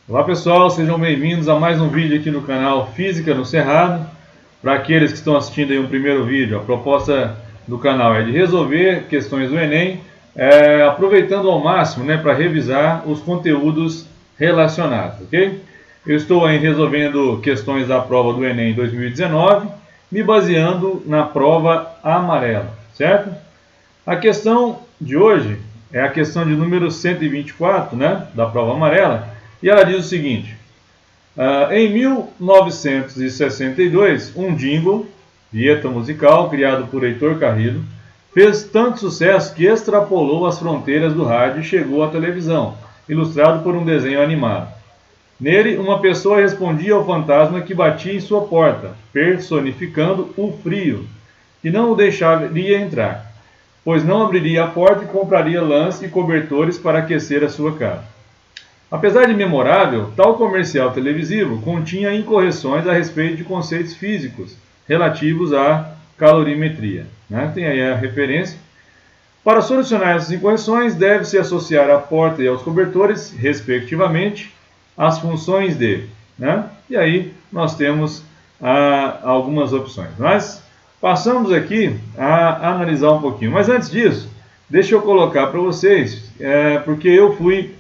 Olá pessoal, sejam bem-vindos a mais um vídeo aqui no canal Física no Cerrado. Para aqueles que estão assistindo aí um primeiro vídeo, a proposta do canal é de resolver questões do Enem, aproveitando ao máximo, para revisar os conteúdos relacionados, ok? Eu estou aí resolvendo questões da prova do Enem 2019, me baseando na prova amarela, certo? A questão de hoje é a questão de número 124, da prova amarela, e ela diz o seguinte: em 1962, um jingle, vinheta musical, criado por Heitor Carrillo, fez tanto sucesso que extrapolou as fronteiras do rádio e chegou à televisão, ilustrado por um desenho animado. Nele, uma pessoa respondia ao fantasma que batia em sua porta, personificando o frio, e não o deixaria entrar, pois não abriria a porta e compraria lãs e cobertores para aquecer a sua casa. Apesar de memorável, tal comercial televisivo continha incorreções a respeito de conceitos físicos relativos à calorimetria. Tem aí a referência. Para solucionar essas incorreções, deve-se associar à porta e aos cobertores, respectivamente, as funções de. E aí nós temos algumas opções. Mas passamos aqui a analisar um pouquinho. Mas antes disso, deixa eu colocar para vocês, porque eu fui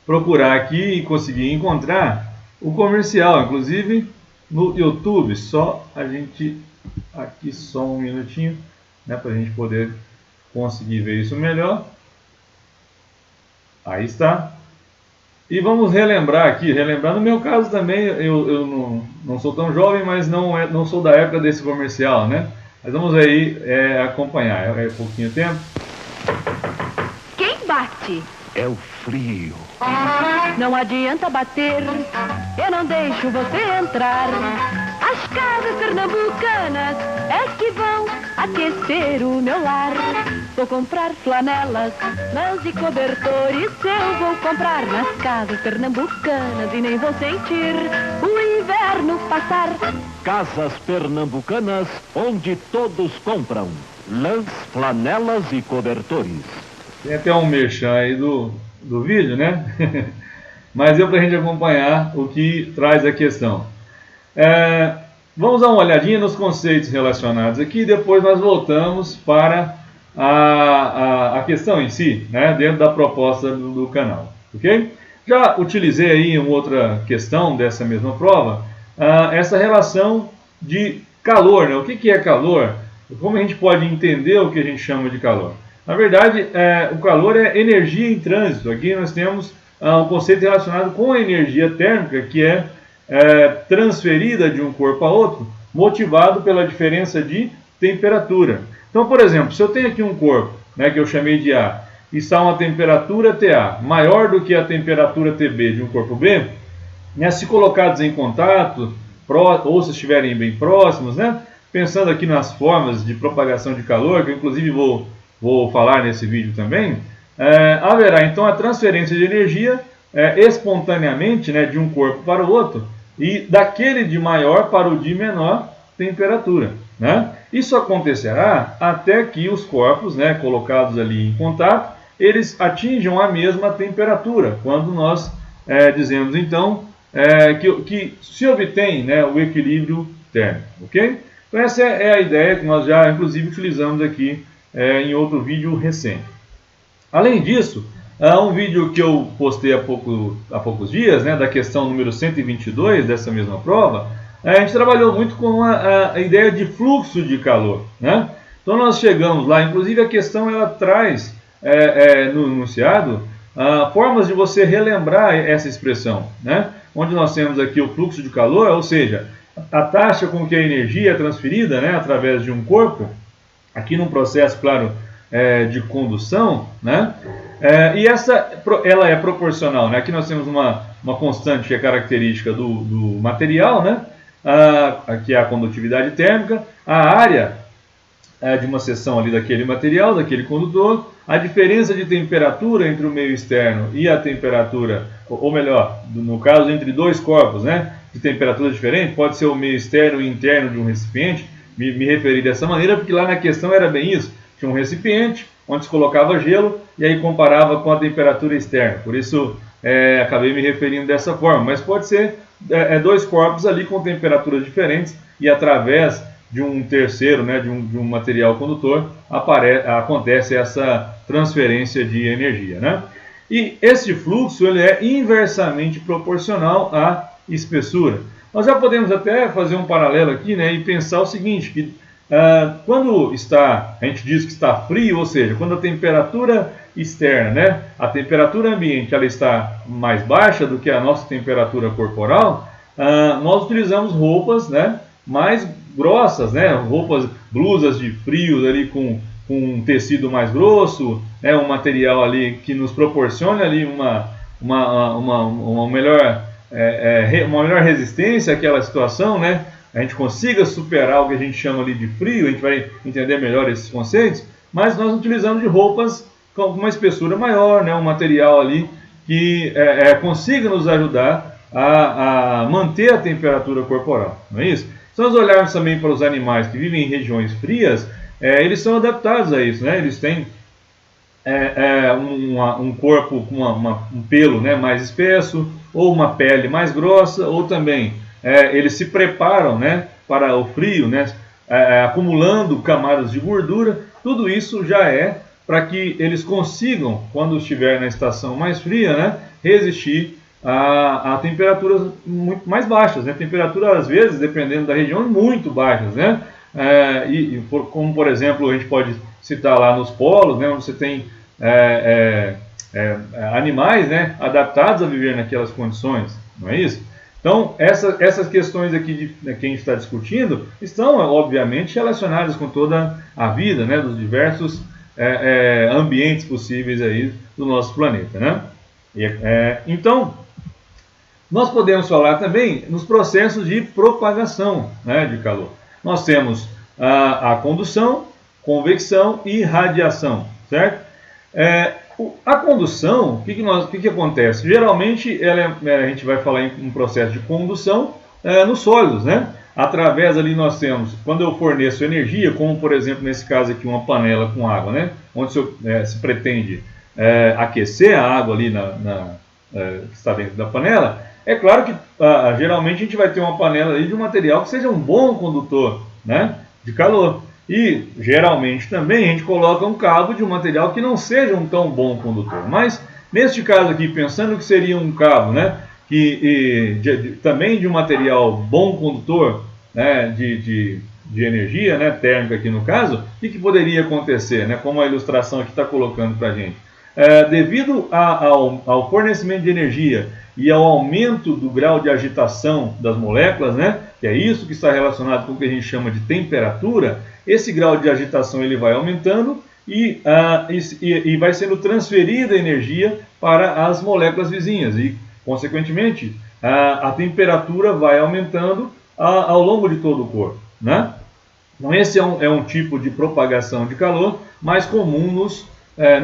procurar aqui e consegui encontrar o comercial, inclusive no YouTube. Só um minutinho, para a gente poder conseguir ver isso melhor. Aí está. E vamos relembrar aqui, no meu caso também, eu não sou tão jovem, mas não sou da época desse comercial, Mas vamos aí acompanhar, é pouquinho tempo. Quem bate? É o frio. Não adianta bater, eu não deixo você entrar. As casas pernambucanas é que vão aquecer o meu lar. Vou comprar flanelas, lãs e cobertores. Eu vou comprar nas casas pernambucanas e nem vou sentir o inverno passar. Casas pernambucanas, onde todos compram lãs, flanelas e cobertores. Tem até um merchan aí do vídeo, Mas deu para a gente acompanhar o que traz a questão. Vamos dar uma olhadinha nos conceitos relacionados aqui e depois nós voltamos para a questão em si, dentro da proposta do canal, ok? Já utilizei aí uma outra questão dessa mesma prova, essa relação de calor, O que é calor? Como a gente pode entender o que a gente chama de calor? Na verdade, o calor é energia em trânsito. Aqui nós temos um conceito relacionado com a energia térmica, que é transferida de um corpo a outro, motivado pela diferença de temperatura. Então, por exemplo, se eu tenho aqui um corpo, que eu chamei de A, e está uma temperatura TA maior do que a temperatura TB de um corpo B, se colocados em contato, ou se estiverem bem próximos, pensando aqui nas formas de propagação de calor, que eu inclusive vou falar nesse vídeo também, haverá então a transferência de energia espontaneamente, de um corpo para o outro, e daquele de maior para o de menor temperatura. Isso acontecerá até que os corpos, colocados ali em contato, eles atinjam a mesma temperatura, quando nós dizemos então que se obtém o equilíbrio térmico, ok? Então essa é a ideia que nós já inclusive utilizamos aqui em outro vídeo recente. Além disso, um vídeo que eu postei há poucos dias, da questão número 122 dessa mesma prova, a gente trabalhou muito com a ideia de fluxo de calor. Então nós chegamos lá, inclusive a questão ela traz no enunciado formas de você relembrar essa expressão, onde nós temos aqui o fluxo de calor, ou seja, a taxa com que a energia é transferida através de um corpo, aqui num processo, claro, de condução, e ela é proporcional. Aqui nós temos uma constante que é característica do material, aqui é a condutividade térmica, a área de uma seção ali daquele material, daquele condutor, a diferença de temperatura entre o meio externo e a temperatura, ou melhor, no caso entre dois corpos, de temperatura diferente, pode ser o meio externo e interno de um recipiente. Me referi dessa maneira porque lá na questão era bem isso. Tinha um recipiente onde se colocava gelo e aí comparava com a temperatura externa. Por isso acabei me referindo dessa forma, mas pode ser dois corpos ali com temperaturas diferentes e através de um terceiro, né, de um material condutor, acontece essa transferência de energia, né? E esse fluxo ele é inversamente proporcional à espessura. Nós já podemos até fazer um paralelo aqui, né, e pensar o seguinte, que quando a gente diz que está frio, ou seja, quando a temperatura externa, né, a temperatura ambiente ela está mais baixa do que a nossa temperatura corporal, nós utilizamos roupas, né, mais grossas, né, blusas de frio ali com um tecido mais grosso, né, um material ali que nos proporcione ali uma melhor resistência àquela situação, né, a gente consiga superar o que a gente chama ali de frio, a gente vai entender melhor esses conceitos, mas nós utilizamos de roupas com uma espessura maior, né, um material ali que consiga nos ajudar a manter a temperatura corporal, não é isso? Se nós olharmos também para os animais que vivem em regiões frias, eles são adaptados a isso, né? Eles têm um corpo com um pelo, né, mais espesso, ou uma pele mais grossa, ou também eles se preparam, né, para o frio, né, acumulando camadas de gordura. Tudo isso já é para que eles consigam, quando estiver na estação mais fria, né, resistir a temperaturas muito mais baixas, né? Temperaturas, às vezes, dependendo da região, muito baixas, né? Como, por exemplo, a gente pode citar lá nos polos, né, onde você tem animais, né, adaptados a viver naquelas condições, não é isso? Então, essas questões aqui que a gente está discutindo estão, obviamente, relacionadas com toda a vida, né, dos diversos ambientes possíveis aí do nosso planeta, né? Então, nós podemos falar também nos processos de propagação, né, de calor. Nós temos a condução, convecção e radiação, certo? A condução, o que acontece? Geralmente a gente vai falar em um processo de condução nos sólidos, né? Através ali nós temos, quando eu forneço energia, como por exemplo nesse caso aqui uma panela com água, né? Onde se pretende aquecer a água ali que está dentro da panela. É claro que geralmente a gente vai ter uma panela ali de um material que seja um bom condutor, né, de calor. E geralmente também a gente coloca um cabo de um material que não seja um tão bom condutor. Mas neste caso aqui, pensando que seria um cabo, né, também de um material bom condutor, né, de energia, né, térmica aqui no caso, o que poderia acontecer, né, como a ilustração aqui está colocando para a gente? Devido ao fornecimento de energia e ao aumento do grau de agitação das moléculas, né, que é isso que está relacionado com o que a gente chama de temperatura, esse grau de agitação ele vai aumentando e vai sendo transferida energia para as moléculas vizinhas e, consequentemente, a temperatura vai aumentando ao longo de todo o corpo, né? Então esse é um tipo de propagação de calor mais comum nos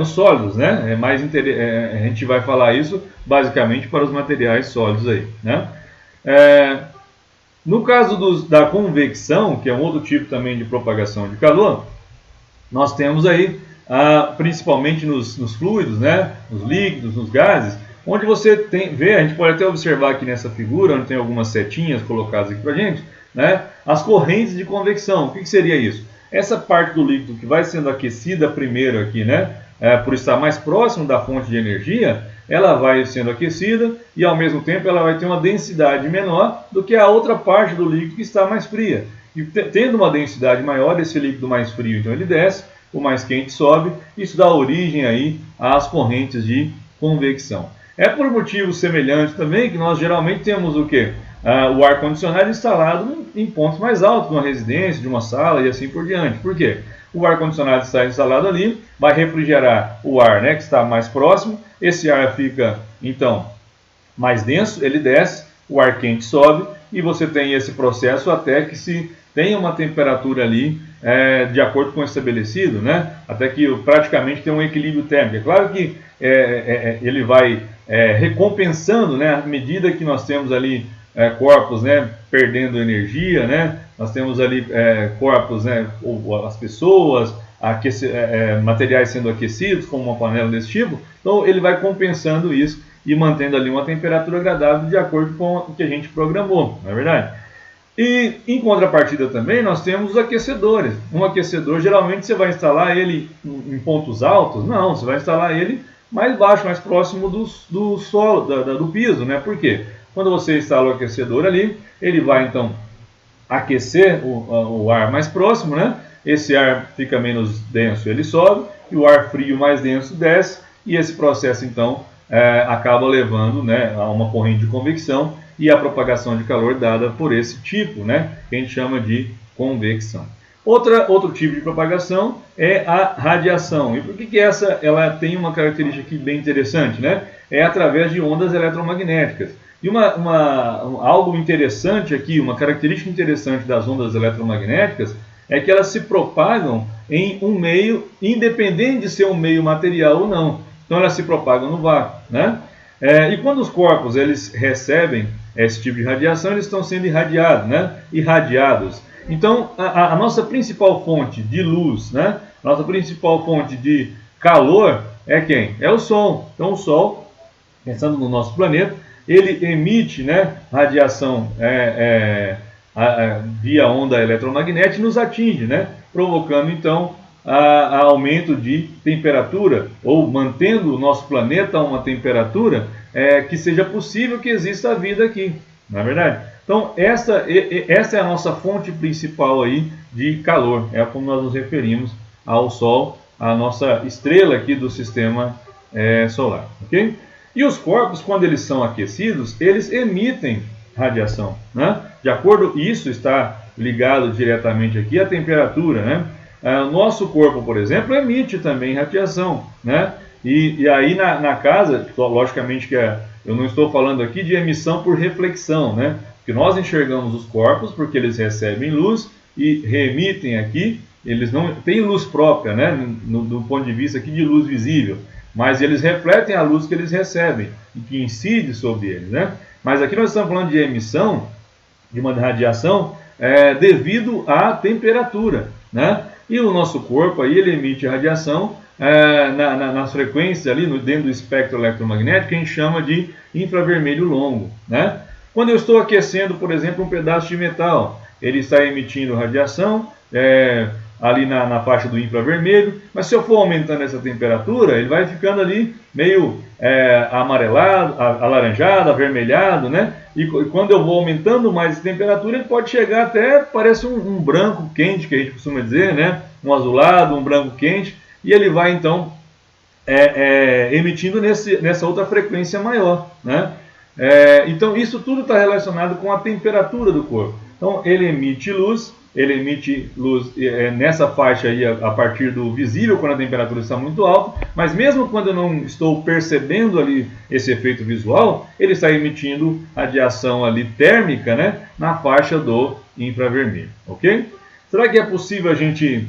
sólidos, né? A gente vai falar isso basicamente para os materiais sólidos aí, né? No caso da convecção, que é um outro tipo também de propagação de calor, nós temos aí, principalmente nos fluidos, né? Nos líquidos, nos gases, onde você a gente pode até observar aqui nessa figura, onde tem algumas setinhas colocadas aqui para a gente, né? As correntes de convecção. O que seria isso? Essa parte do líquido que vai sendo aquecida primeiro aqui, né, por estar mais próximo da fonte de energia, ela vai sendo aquecida e ao mesmo tempo ela vai ter uma densidade menor do que a outra parte do líquido que está mais fria. E tendo uma densidade maior, esse líquido mais frio, então ele desce, o mais quente sobe, isso dá origem aí às correntes de convecção. É por motivo semelhante também que nós geralmente temos o quê? O ar-condicionado instalado em pontos mais altos, de uma residência, de uma sala e assim por diante. Por quê? O ar-condicionado está instalado ali, vai refrigerar o ar, né, que está mais próximo, esse ar fica, então, mais denso, ele desce, o ar quente sobe, e você tem esse processo até que se tenha uma temperatura ali de acordo com o estabelecido, né, até que praticamente tem um equilíbrio térmico. É claro que ele vai recompensando, né, à medida que nós temos ali corpos, né, perdendo energia, né, nós temos ali corpos, né, ou as pessoas, materiais sendo aquecidos, como uma panela desse tipo, então ele vai compensando isso e mantendo ali uma temperatura agradável de acordo com o que a gente programou, não é verdade? E em contrapartida também nós temos os aquecedores. Um aquecedor, geralmente você vai instalar ele em pontos altos? Não, você vai instalar ele mais baixo, mais próximo do solo, do piso, né? Por quê? Quando você instala o aquecedor ali, ele vai então aquecer o ar mais próximo, né? Esse ar fica menos denso, ele sobe, e o ar frio mais denso desce, e esse processo então acaba levando, né, a uma corrente de convecção e a propagação de calor dada por esse tipo, né, que a gente chama de convecção. Outro tipo de propagação é a radiação. E por que essa ela tem uma característica aqui bem interessante, né? É através de ondas eletromagnéticas. E algo interessante aqui, uma característica interessante das ondas eletromagnéticas é que elas se propagam em um meio, independente de ser um meio material ou não. Então elas se propagam no vácuo, né? E quando os corpos eles recebem esse tipo de radiação, eles estão sendo irradiados, né? Irradiados. Então a nossa principal fonte de luz, né? Nossa principal fonte de calor é quem? É o Sol. Então o Sol, pensando no nosso planeta, ele emite, né, radiação via onda eletromagnética e nos atinge, né, provocando então aumento de temperatura, ou mantendo o nosso planeta a uma temperatura que seja possível que exista a vida aqui, não é verdade? Então essa é a nossa fonte principal aí de calor, é como nós nos referimos ao Sol, a nossa estrela aqui do sistema solar, ok? E os corpos, quando eles são aquecidos, eles emitem radiação, né? De acordo, isso está ligado diretamente aqui à temperatura, né? O nosso corpo, por exemplo, emite também radiação, né? E aí na casa, logicamente que eu não estou falando aqui de emissão por reflexão, né? Porque nós enxergamos os corpos porque eles recebem luz e reemitem aqui, eles não têm luz própria, né? Do ponto de vista aqui de luz visível. Mas eles refletem a luz que eles recebem e que incide sobre eles, né? Mas aqui nós estamos falando de emissão de uma radiação devido à temperatura, né? E o nosso corpo aí ele emite radiação nas frequências ali dentro do espectro eletromagnético que a gente chama de infravermelho longo, né? Quando eu estou aquecendo, por exemplo, um pedaço de metal, ele está emitindo radiação ali na faixa do infravermelho, mas se eu for aumentando essa temperatura, ele vai ficando ali meio amarelado, alaranjado, avermelhado, né? E quando eu vou aumentando mais a temperatura, ele pode chegar até, parece um branco quente, que a gente costuma dizer, né? Um azulado, um branco quente, e ele vai então emitindo nessa outra frequência maior, né? Então isso tudo está relacionado com a temperatura do corpo. Então ele emite luz nessa faixa aí a partir do visível, quando a temperatura está muito alta, mas mesmo quando eu não estou percebendo ali esse efeito visual, ele está emitindo radiação ali térmica, né, na faixa do infravermelho, ok? Será que é possível a gente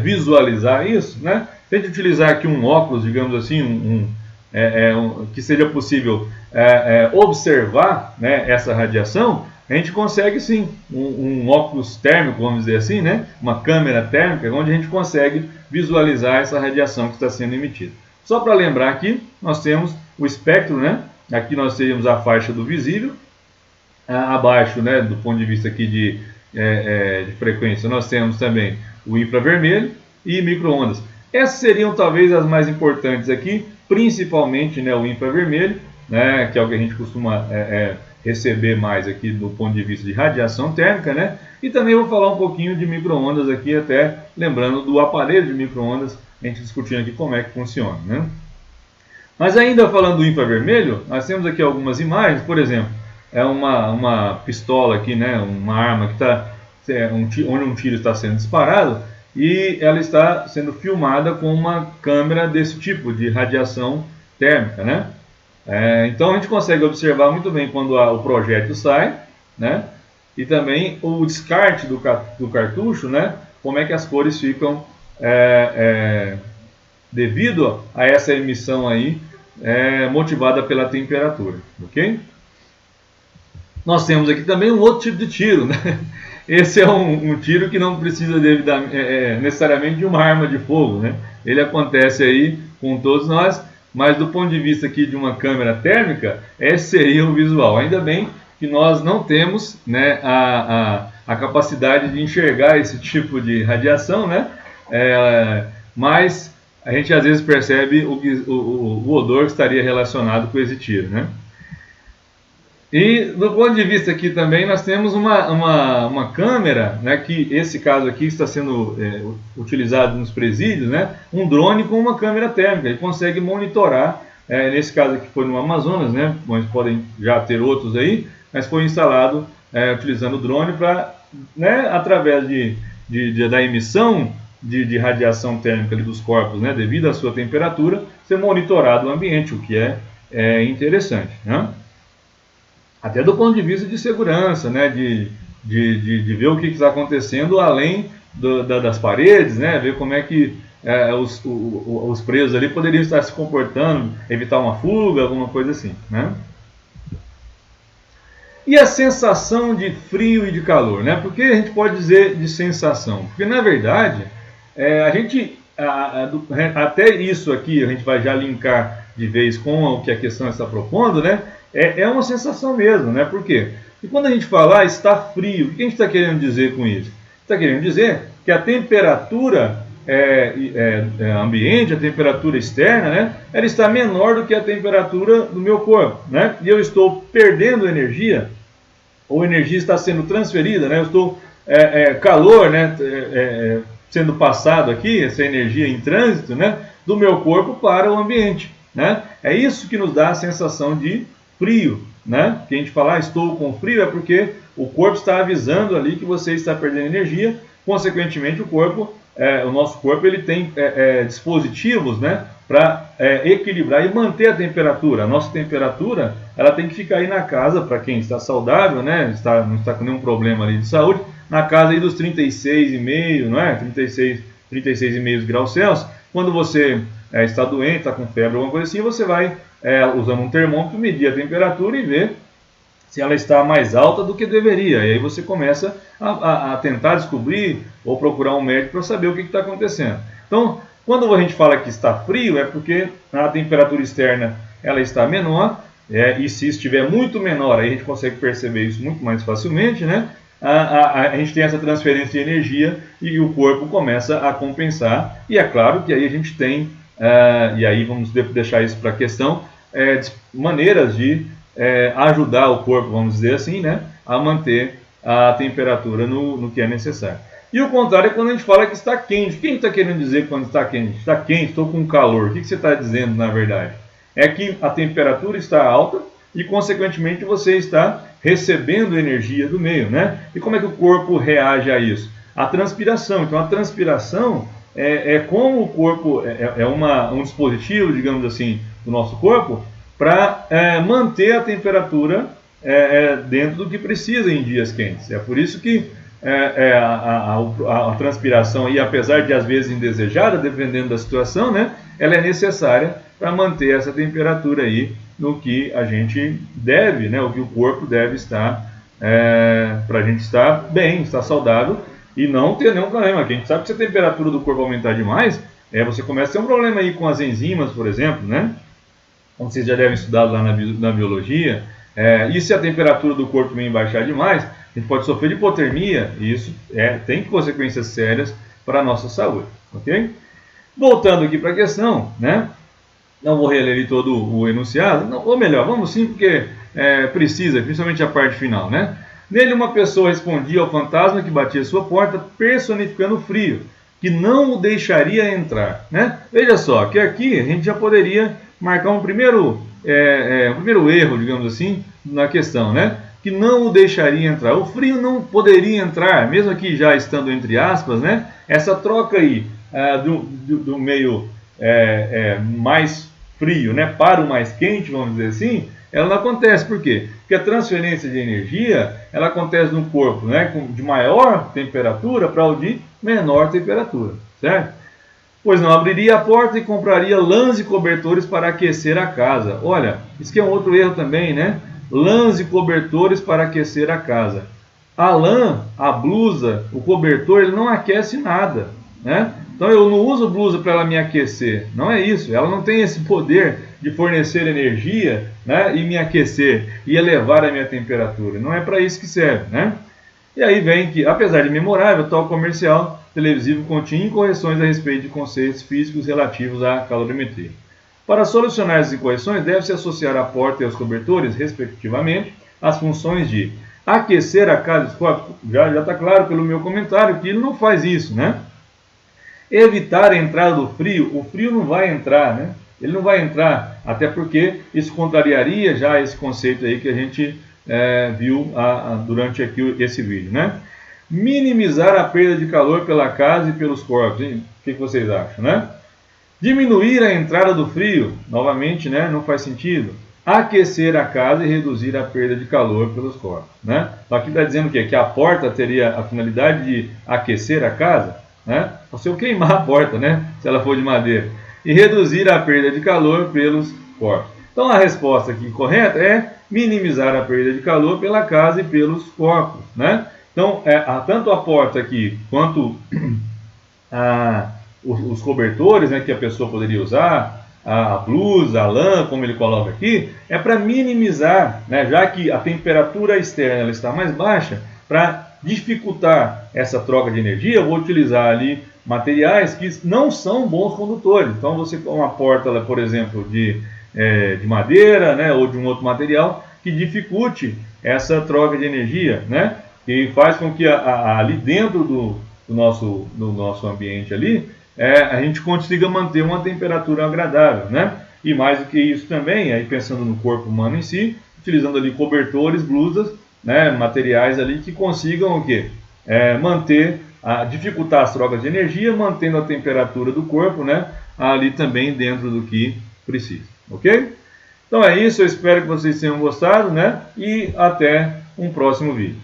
visualizar isso, né? Se a gente utilizar aqui um óculos, digamos assim, que seja possível observar, né, essa radiação, a gente consegue sim um óculos térmico, vamos dizer assim, né? Uma câmera térmica, onde a gente consegue visualizar essa radiação que está sendo emitida. Só para lembrar aqui, nós temos o espectro, né? Aqui nós teríamos a faixa do visível, abaixo, né, do ponto de vista aqui de frequência, nós temos também o infravermelho e micro-ondas. Essas seriam talvez as mais importantes aqui, principalmente, né, o infravermelho, né, que é o que a gente costuma receber mais aqui do ponto de vista de radiação térmica, né? E também vou falar um pouquinho de micro-ondas aqui, até lembrando do aparelho de micro-ondas, a gente discutindo aqui como é que funciona, né? Mas ainda falando do infravermelho, nós temos aqui algumas imagens, por exemplo, uma pistola aqui, né? Uma arma que está onde um tiro está sendo disparado e ela está sendo filmada com uma câmera desse tipo de radiação térmica, né? Então a gente consegue observar muito bem quando o projétil sai, né? E também o descarte do cartucho, né? Como é que as cores ficam devido a essa emissão aí motivada pela temperatura, ok? Nós temos aqui também um outro tipo de tiro, né? esse é um tiro que não precisa necessariamente de uma arma de fogo, né? Ele acontece aí com todos nós, mas do ponto de vista aqui de uma câmera térmica, esse seria o visual. Ainda bem que nós não temos, né, a capacidade de enxergar esse tipo de radiação, né? Mas a gente às vezes percebe o odor que estaria relacionado com esse tiro, né? E do ponto de vista aqui também nós temos uma câmera, né, que esse caso aqui está sendo utilizado nos presídios, né, um drone com uma câmera térmica. Ele consegue monitorar, nesse caso aqui foi no Amazonas, né, mas podem já ter outros aí, mas foi instalado utilizando o drone para, né, através da emissão de radiação térmica ali dos corpos, né, devido à sua temperatura, ser monitorado o ambiente, o que é interessante, né? Até do ponto de vista de segurança, né, de ver o que está acontecendo além das paredes, né, ver como é que os presos ali poderiam estar se comportando, evitar uma fuga, alguma coisa assim, né? E a sensação de frio e de calor, né? Por que a gente pode dizer de sensação? Porque na verdade, até isso aqui a gente vai já linkar de vez com o que a questão está propondo, né? É uma sensação mesmo, né? Por quê? Porque quando a gente fala está frio, o que a gente está querendo dizer com isso? Está querendo dizer que a temperatura ambiente, a temperatura externa, né? Ela está menor do que a temperatura do meu corpo, né? E eu estou perdendo energia, ou a energia está sendo transferida, né? Eu estou calor, né? Sendo passado aqui, essa energia em trânsito, né? Do meu corpo para o ambiente, né? É isso que nos dá a sensação de frio, né? Que a gente fala, estou com frio, é porque o corpo está avisando ali que você está perdendo energia, consequentemente o nosso corpo ele tem dispositivos, né, para equilibrar e manter a temperatura. A nossa temperatura ela tem que ficar aí na casa, para quem está saudável, né, não está com nenhum problema ali de saúde, na casa aí dos 36,5, não é? 36,5 graus Celsius. Quando você está doente, está com febre, alguma coisa assim, você vai usando um termômetro, medir a temperatura e ver se ela está mais alta do que deveria. E aí você começa a tentar descobrir ou procurar um médico para saber o que está acontecendo. Então, quando a gente fala que está frio, é porque a temperatura externa ela está menor, e se estiver muito menor, aí a gente consegue perceber isso muito mais facilmente, né? A gente tem essa transferência de energia e o corpo começa a compensar. E é claro que aí a gente tem, e aí vamos deixar isso para a questão, maneiras de ajudar o corpo, vamos dizer assim, né, a manter a temperatura no que é necessário. E o contrário é quando a gente fala que está quente. O que a gente está querendo dizer quando está quente? Está quente, estou com calor. O que você está dizendo na verdade? É que a temperatura está alta e, consequentemente, você está recebendo energia do meio, né? E como é que o corpo reage a isso? A transpiração. Então, a transpiração como o corpo um dispositivo, digamos assim, do nosso corpo para manter a temperatura dentro do que precisa em dias quentes. É por isso que a transpiração, e apesar de às vezes indesejada, dependendo da situação, né, ela é necessária para manter essa temperatura aí no que a gente deve, né, o que o corpo deve estar, para a gente estar bem, estar saudável e não ter nenhum problema. Porque a gente sabe que se a temperatura do corpo aumentar demais, você começa a ter um problema aí com as enzimas, por exemplo, né? Como vocês já devem estudar lá na biologia, e se a temperatura do corpo também baixar demais, a gente pode sofrer de hipotermia, e isso tem consequências sérias para a nossa saúde, ok? Voltando aqui para a questão, né? Não vou reler todo o enunciado, não, ou melhor, vamos sim, porque precisa, principalmente a parte final, né? Nele uma pessoa respondia ao fantasma que batia à sua porta, personificando o frio, que não o deixaria entrar, né? Veja só, que aqui a gente já poderia marcar um primeiro erro, digamos assim, na questão, né? Que não o deixaria entrar. O frio não poderia entrar, mesmo aqui já estando entre aspas, né? Essa troca aí do meio mais frio, né, para o mais quente, vamos dizer assim, ela não acontece. Por quê? Porque a transferência de energia, ela acontece no corpo, né, de maior temperatura para o de menor temperatura, certo? Pois não abriria a porta e compraria lãs e cobertores para aquecer a casa. Olha, isso que é um outro erro também, né? Lãs e cobertores para aquecer a casa. A lã, a blusa, o cobertor, ele não aquece nada, né? Então eu não uso blusa para ela me aquecer, não é isso. Ela não tem esse poder de fornecer energia, né, e me aquecer e elevar a minha temperatura. Não é para isso que serve, né? E aí vem que, apesar de memorável, tal comercial televisivo continha incorreções a respeito de conceitos físicos relativos à calorimetria. Para solucionar essas incorreções, deve-se associar à porta e aos cobertores, respectivamente, as funções de aquecer a casa dos corpos. Já está claro pelo meu comentário que ele não faz isso, né? Evitar a entrada do frio. O frio não vai entrar, né? Ele não vai entrar, até porque isso contrariaria já esse conceito aí que a gente viu durante aqui esse vídeo, né? Minimizar a perda de calor pela casa e pelos corpos. Hein? O que vocês acham, né? Diminuir a entrada do frio, novamente, né? Não faz sentido. Aquecer a casa e reduzir a perda de calor pelos corpos, né? Então aqui está dizendo o quê? Que a porta teria a finalidade de aquecer a casa, né? Se eu queimar a porta, né? Se ela for de madeira. E reduzir a perda de calor pelos corpos. Então a resposta aqui correta é minimizar a perda de calor pela casa e pelos corpos, né? Então tanto a porta aqui quanto os cobertores, né, que a pessoa poderia usar, a blusa, a lã, como ele coloca aqui, é para minimizar, né, já que a temperatura externa ela está mais baixa, para dificultar essa troca de energia, eu vou utilizar ali materiais que não são bons condutores. Então você com uma porta, por exemplo, de madeira, né, ou de um outro material que dificulte essa troca de energia, né, e faz com que ali dentro do nosso ambiente ali, a gente consiga manter uma temperatura agradável, né? E mais do que isso também, aí pensando no corpo humano em si, utilizando ali cobertores, blusas, né, materiais ali que consigam o quê? Dificultar as trocas de energia, mantendo a temperatura do corpo, né, ali também dentro do que precisa, ok? Então é isso, eu espero que vocês tenham gostado, né? E até um próximo vídeo.